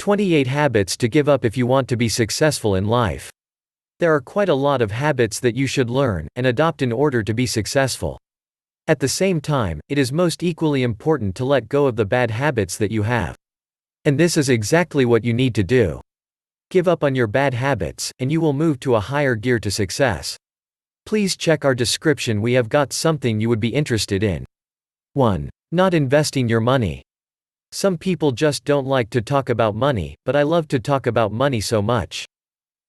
28 habits to give up if you want to be successful in life. There are quite a lot of habits that you should learn and adopt in order to be successful. At the same time, it is most equally important to let go of the bad habits that you have. And this is exactly what you need to do. Give up on your bad habits, and you will move to a higher gear to success. Please check our description, we have got something you would be interested in. 1. Not investing your money. Some people just don't like to talk about money, but I love to talk about money so much.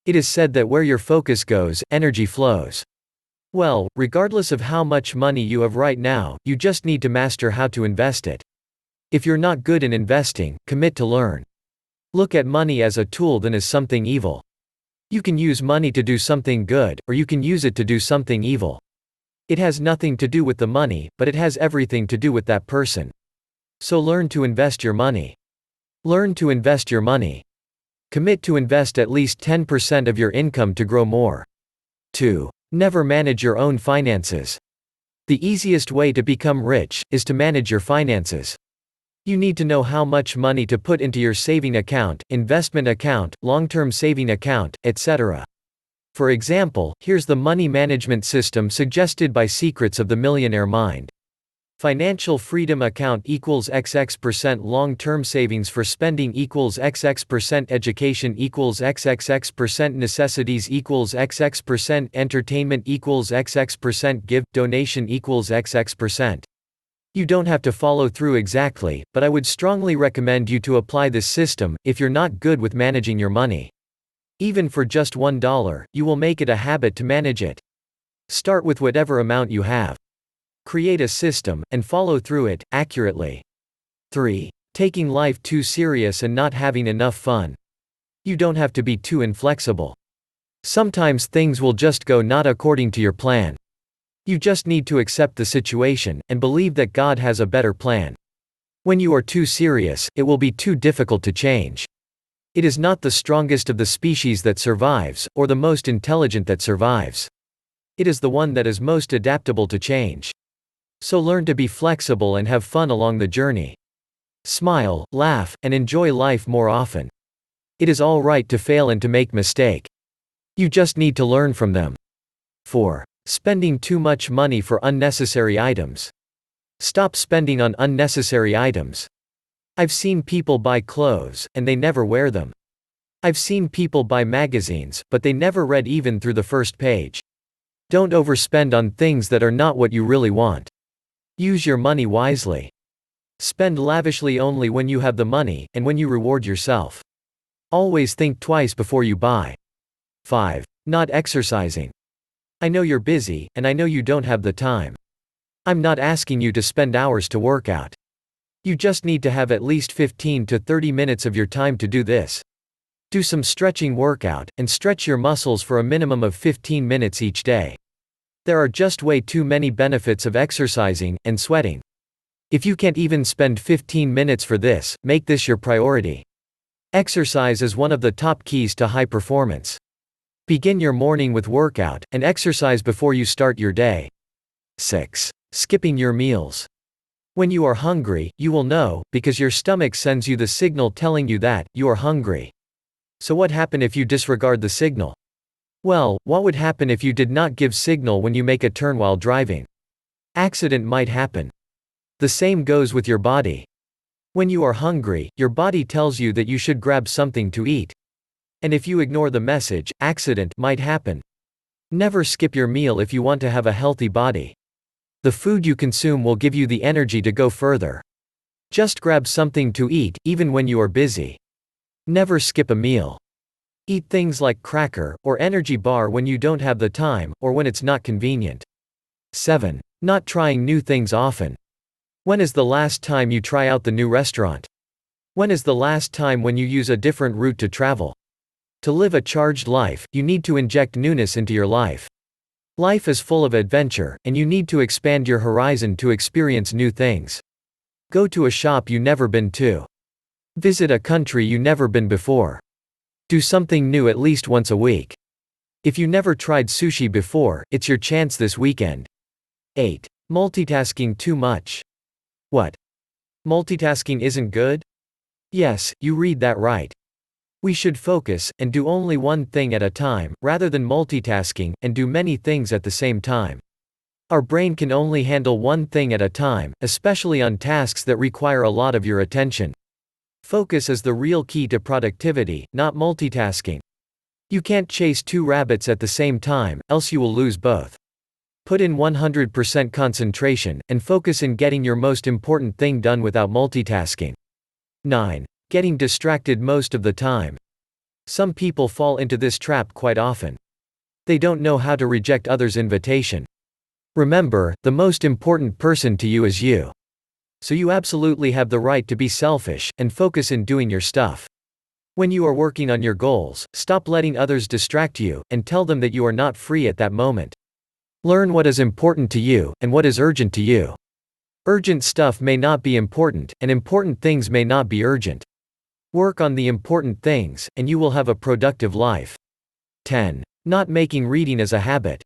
It is said that where your focus goes, energy flows. Well, regardless of how much money you have right now, you just need to master how to invest it. If you're not good in investing, commit to learn. Look at money as a tool than as something evil. You can use money to do something good, or you can use it to do something evil. It has nothing to do with the money, but it has everything to do with that person. So learn to invest your money. Learn to invest your money. Commit to invest at least 10% of your income to grow more. 2. Never manage your own finances. The easiest way to become rich is to manage your finances. You need to know how much money to put into your saving account, investment account, long-term saving account, etc. For example, here's the money management system suggested by Secrets of the Millionaire Mind. Financial freedom account equals XX%, long-term savings for spending equals XX%, education equals XXX%, necessities equals XX%, entertainment equals XX%, give, donation equals XX%. You don't have to follow through exactly, but I would strongly recommend you to apply this system, if you're not good with managing your money. Even for just $1, you will make it a habit to manage it. Start with whatever amount you have. Create a system, and follow through it, accurately. 3. Taking life too serious and not having enough fun. You don't have to be too inflexible. Sometimes things will just go not according to your plan. You just need to accept the situation, and believe that God has a better plan. When you are too serious, it will be too difficult to change. It is not the strongest of the species that survives, or the most intelligent that survives. It is the one that is most adaptable to change. So learn to be flexible and have fun along the journey. Smile, laugh, and enjoy life more often. It is all right to fail and to make mistake. You just need to learn from them. 4. Spending too much money for unnecessary items. Stop spending on unnecessary items. I've seen people buy clothes, and they never wear them. I've seen people buy magazines, but they never read even through the first page. Don't overspend on things that are not what you really want. Use your money wisely. Spend lavishly only when you have the money, and when you reward yourself. Always think twice before you buy. 5. Not exercising. I know you're busy, and I know you don't have the time. I'm not asking you to spend hours to work out. You just need to have at least 15 to 30 minutes of your time to do this. Do some stretching workout, and stretch your muscles for a minimum of 15 minutes each day. There are just way too many benefits of exercising, and sweating. If you can't even spend 15 minutes for this, make this your priority. Exercise is one of the top keys to high performance. Begin your morning with workout, and exercise before you start your day. 6. Skipping your meals. When you are hungry, you will know, because your stomach sends you the signal telling you that you are hungry. So what happens if you disregard the signal? Well, what would happen if you did not give signal when you make a turn while driving? Accident might happen. The same goes with your body. When you are hungry, your body tells you that you should grab something to eat. And if you ignore the message, accident might happen. Never skip your meal if you want to have a healthy body. The food you consume will give you the energy to go further. Just grab something to eat, even when you are busy. Never skip a meal. Eat things like cracker, or energy bar when you don't have the time, or when it's not convenient. 7. Not trying new things often. When is the last time you try out the new restaurant? When is the last time when you use a different route to travel? To live a charged life, you need to inject newness into your life. Life is full of adventure, and you need to expand your horizon to experience new things. Go to a shop you never been to. Visit a country you never been before. Do something new at least once a week. If you never tried sushi before, it's your chance this weekend. 8. Multitasking too much. What? Multitasking isn't good? Yes, you read that right. We should focus, and do only one thing at a time, rather than multitasking, and do many things at the same time. Our brain can only handle one thing at a time, especially on tasks that require a lot of your attention. Focus is the real key to productivity, not multitasking. You can't chase two rabbits at the same time, else you will lose both. Put in 100% concentration, and focus in getting your most important thing done without multitasking. 9. Getting distracted most of the time. Some people fall into this trap quite often. They don't know how to reject others' invitation. Remember, the most important person to you is you. So you absolutely have the right to be selfish, and focus in doing your stuff. When you are working on your goals, stop letting others distract you, and tell them that you are not free at that moment. Learn what is important to you, and what is urgent to you. Urgent stuff may not be important, and important things may not be urgent. Work on the important things, and you will have a productive life. 10. Not making reading as a habit.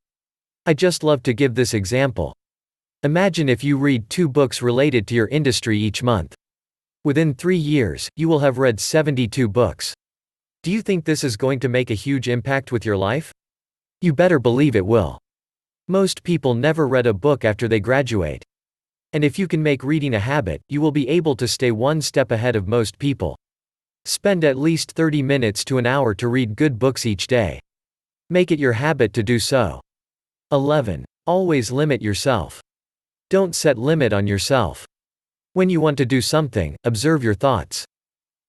I just love to give this example. Imagine if you read 2 books related to your industry each month. Within 3 years, you will have read 72 books. Do you think this is going to make a huge impact with your life? You better believe it will. Most people never read a book after they graduate. And if you can make reading a habit, you will be able to stay one step ahead of most people. Spend at least 30 minutes to an hour to read good books each day. Make it your habit to do so. 11. Always limit yourself. Don't set limit on yourself. When you want to do something, observe your thoughts.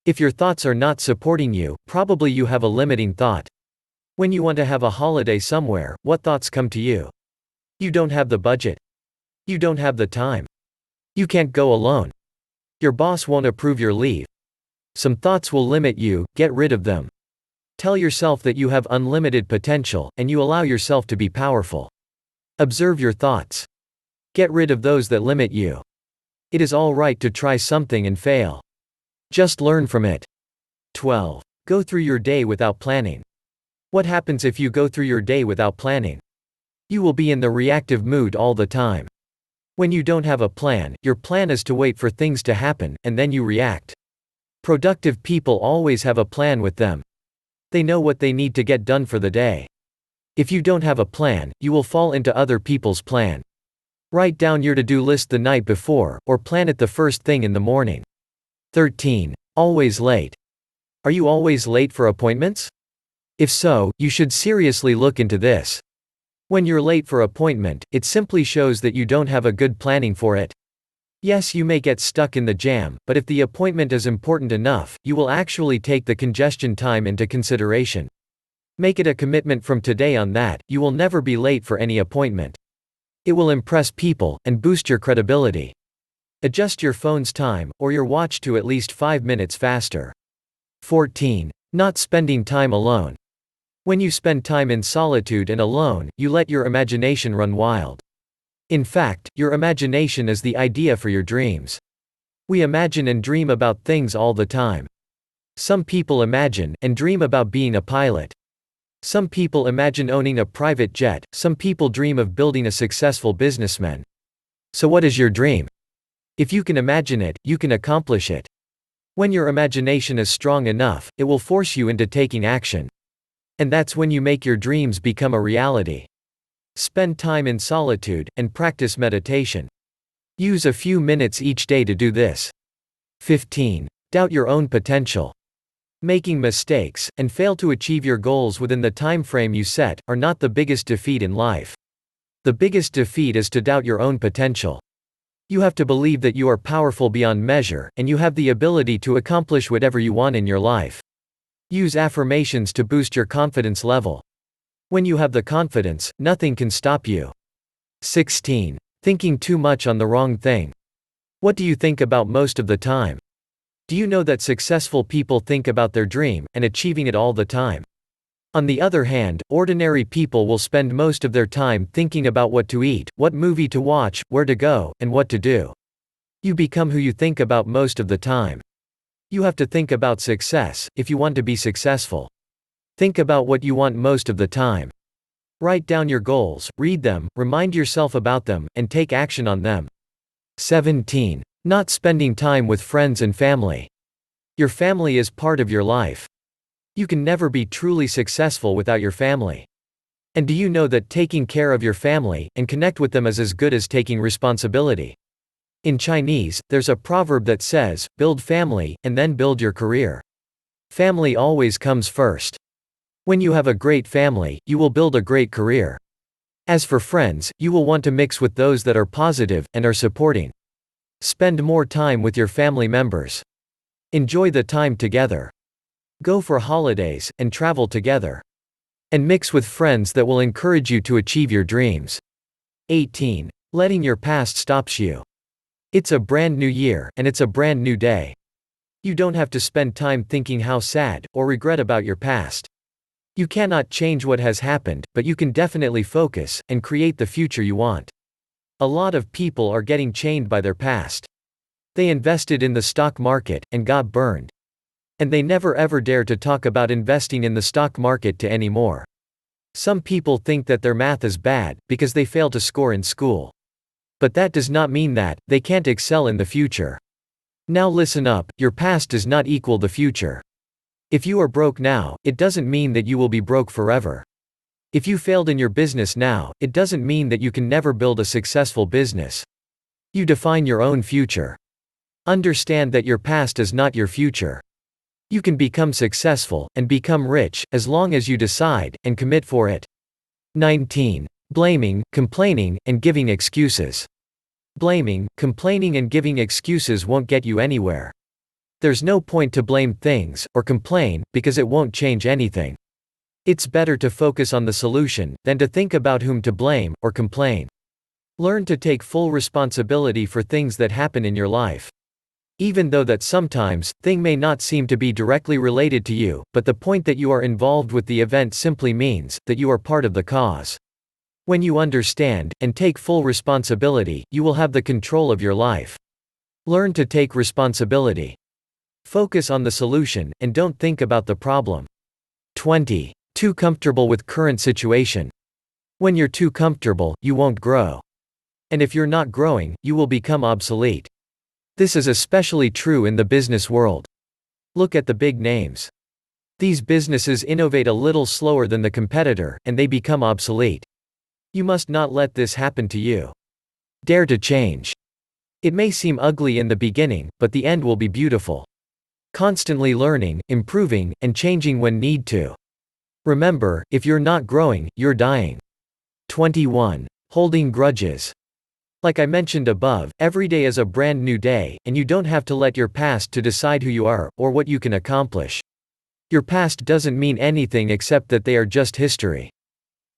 If your thoughts are not supporting you, probably you have a limiting thought. When you want to have a holiday somewhere, what thoughts come to you? You don't have the budget. You don't have the time. You can't go alone. Your boss won't approve your leave. Some thoughts will limit you, get rid of them. Tell yourself that you have unlimited potential, and you allow yourself to be powerful. Observe your thoughts. Get rid of those that limit you. It is all right to try something and fail. Just learn from it. 12. Go through your day without planning. What happens if you go through your day without planning? You will be in the reactive mood all the time. When you don't have a plan, your plan is to wait for things to happen, and then you react. Productive people always have a plan with them. They know what they need to get done for the day. If you don't have a plan, you will fall into other people's plan. Write down your to-do list the night before, or plan it the first thing in the morning. 13. Always late. Are you always late for appointments? If so, you should seriously look into this. When you're late for appointment, it simply shows that you don't have a good planning for it. Yes, you may get stuck in the jam, but if the appointment is important enough, you will actually take the congestion time into consideration. Make it a commitment from today on that you will never be late for any appointment. It will impress people, and boost your credibility. Adjust your phone's time, or your watch to at least 5 minutes faster. 14. Not spending time alone. When you spend time in solitude and alone, you let your imagination run wild. In fact, your imagination is the idea for your dreams. We imagine and dream about things all the time. Some people imagine and dream about being a pilot. Some people imagine owning a private jet, some people dream of building a successful businessman. So what is your dream? If you can imagine it, you can accomplish it. When your imagination is strong enough, it will force you into taking action. And that's when you make your dreams become a reality. Spend time in solitude, and practice meditation. Use a few minutes each day to do this. 15. Doubt your own potential. Making mistakes, and fail to achieve your goals within the time frame you set, are not the biggest defeat in life. The biggest defeat is to doubt your own potential. You have to believe that you are powerful beyond measure, and you have the ability to accomplish whatever you want in your life. Use affirmations to boost your confidence level. When you have the confidence, nothing can stop you. 16. Thinking too much on the wrong thing. What do you think about most of the time? Do you know that successful people think about their dream, and achieving it all the time? On the other hand, ordinary people will spend most of their time thinking about what to eat, what movie to watch, where to go, and what to do. You become who you think about most of the time. You have to think about success, if you want to be successful. Think about what you want most of the time. Write down your goals, read them, remind yourself about them, and take action on them. 17. Not spending time with friends and family. Your family is part of your life. You can never be truly successful without your family. And do you know that taking care of your family and connect with them is as good as taking responsibility? In Chinese, there's a proverb that says, build family, and then build your career. Family always comes first. When you have a great family, you will build a great career. As for friends, you will want to mix with those that are positive and are supporting. Spend more time with your family members. Enjoy the time together. Go for holidays and travel together. And mix with friends that will encourage you to achieve your dreams. 18. Letting your past stops you. It's a brand new year, and it's a brand new day. You don't have to spend time thinking how sad or regret about your past. You cannot change what has happened, but you can definitely focus and create the future you want. A lot of people are getting chained by their past. They invested in the stock market and got burned. And they never ever dare to talk about investing in the stock market anymore. Some people think that their math is bad because they fail to score in school. But that does not mean that they can't excel in the future. Now listen up, your past does not equal the future. If you are broke now, it doesn't mean that you will be broke forever. If you failed in your business now, it doesn't mean that you can never build a successful business. You define your own future. Understand that your past is not your future. You can become successful and become rich as long as you decide and commit for it. 19. Blaming, complaining, and giving excuses. Blaming, complaining, and giving excuses won't get you anywhere. There's no point to blame things or complain because it won't change anything. It's better to focus on the solution than to think about whom to blame or complain. Learn to take full responsibility for things that happen in your life. Even though that sometimes thing may not seem to be directly related to you, but the point that you are involved with the event simply means that you are part of the cause. When you understand and take full responsibility, you will have the control of your life. Learn to take responsibility. Focus on the solution and don't think about the problem. 20. Too comfortable with current situation. When you're too comfortable, you won't grow. And if you're not growing, you will become obsolete. This is especially true in the business world. Look at the big names. These businesses innovate a little slower than the competitor, and they become obsolete. You must not let this happen to you. Dare to change. It may seem ugly in the beginning, but the end will be beautiful. Constantly learning, improving, and changing when need to. Remember, if you're not growing, you're dying. 21. Holding grudges. Like I mentioned above, every day is a brand new day, and you don't have to let your past to decide who you are or what you can accomplish. Your past doesn't mean anything except that they are just history.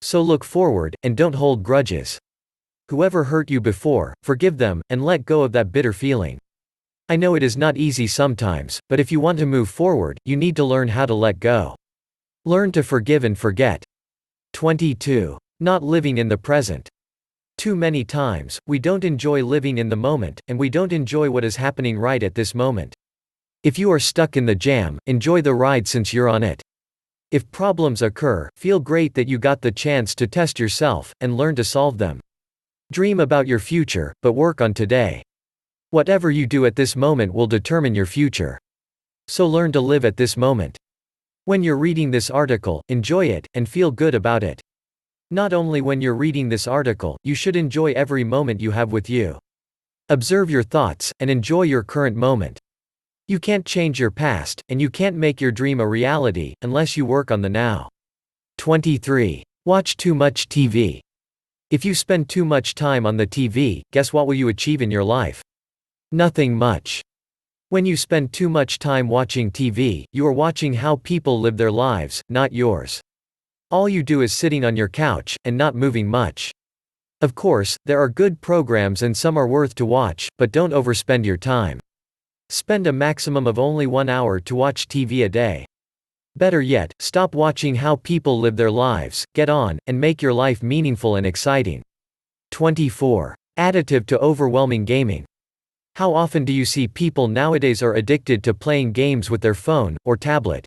So look forward and don't hold grudges. Whoever hurt you before, forgive them and let go of that bitter feeling. I know it is not easy sometimes, but if you want to move forward, you need to learn how to let go. Learn to forgive and forget. 22. Not living in the present. Too many times, we don't enjoy living in the moment, and we don't enjoy what is happening right at this moment. If you are stuck in the jam, enjoy the ride since you're on it. If problems occur, feel great that you got the chance to test yourself and learn to solve them. Dream about your future, but work on today. Whatever you do at this moment will determine your future. So learn to live at this moment. When you're reading this article, enjoy it and feel good about it. Not only when you're reading this article, you should enjoy every moment you have with you. Observe your thoughts and enjoy your current moment. You can't change your past, and you can't make your dream a reality unless you work on the now. 23. Watch too much TV. If you spend too much time on the TV, guess what will you achieve in your life? Nothing much. When you spend too much time watching TV, you are watching how people live their lives, not yours. All you do is sitting on your couch and not moving much. Of course, there are good programs and some are worth to watch, but don't overspend your time. Spend a maximum of only 1 hour to watch TV a day. Better yet, stop watching how people live their lives, get on, and make your life meaningful and exciting. 24. Additive to overwhelming gaming. How often do you see people nowadays are addicted to playing games with their phone or tablet?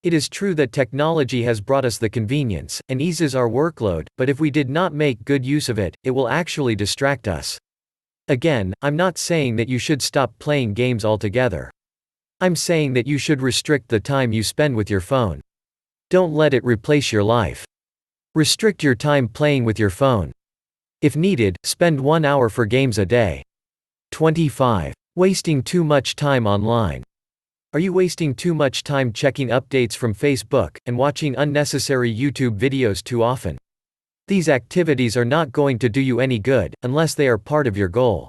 It is true that technology has brought us the convenience and eases our workload, but if we did not make good use of it, it will actually distract us. Again, I'm not saying that you should stop playing games altogether. I'm saying that you should restrict the time you spend with your phone. Don't let it replace your life. Restrict your time playing with your phone. If needed, spend 1 hour for games a day. 25. Wasting too much time online. Are you wasting too much time checking updates from Facebook and watching unnecessary YouTube videos too often? These activities are not going to do you any good, unless they are part of your goal.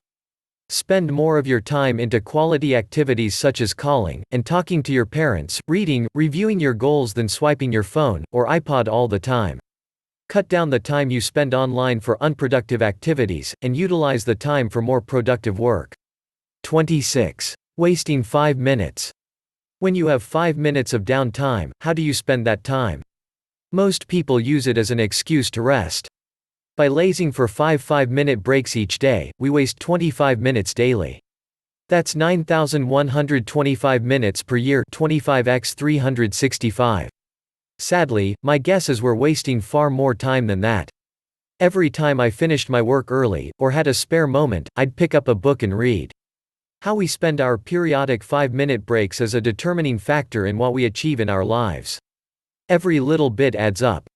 Spend more of your time into quality activities such as calling and talking to your parents, reading, reviewing your goals than swiping your phone or iPod all the time. Cut down the time you spend online for unproductive activities, and utilize the time for more productive work. 26. Wasting 5 minutes. When you have 5 minutes of downtime, how do you spend that time? Most people use it as an excuse to rest. By lazing for 5 5-minute breaks each day, we waste 25 minutes daily. That's 9,125 minutes per year, 25x 365. Sadly, my guess is we're wasting far more time than that. Every time I finished my work early, or had a spare moment, I'd pick up a book and read. How we spend our periodic 5-minute breaks is a determining factor in what we achieve in our lives. Every little bit adds up.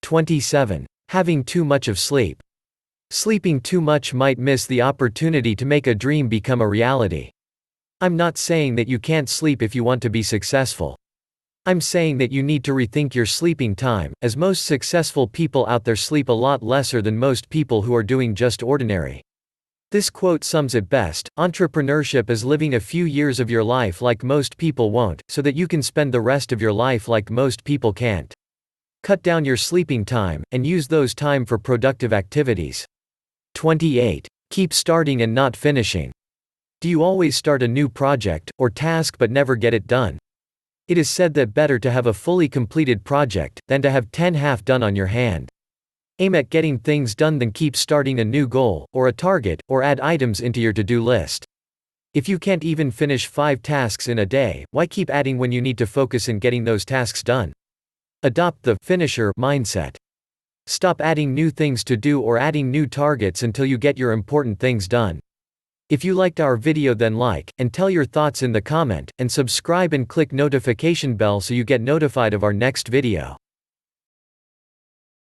27. Having too much of sleep. Sleeping too much might miss the opportunity to make a dream become a reality. I'm not saying that you can't sleep if you want to be successful. I'm saying that you need to rethink your sleeping time, as most successful people out there sleep a lot lesser than most people who are doing just ordinary. This quote sums it best: entrepreneurship is living a few years of your life like most people won't, so that you can spend the rest of your life like most people can't. Cut down your sleeping time, and use those time for productive activities. 28. Keep starting and not finishing. Do you always start a new project or task but never get it done? It is said that better to have a fully completed project than to have 10 half done on your hand. Aim at getting things done, then keep starting a new goal, or a target, or add items into your to-do list. If you can't even finish 5 tasks in a day, why keep adding when you need to focus in getting those tasks done? Adopt the finisher mindset. Stop adding new things to do or adding new targets until you get your important things done. If you liked our video, then like, and tell your thoughts in the comment, and subscribe and click notification bell so you get notified of our next video.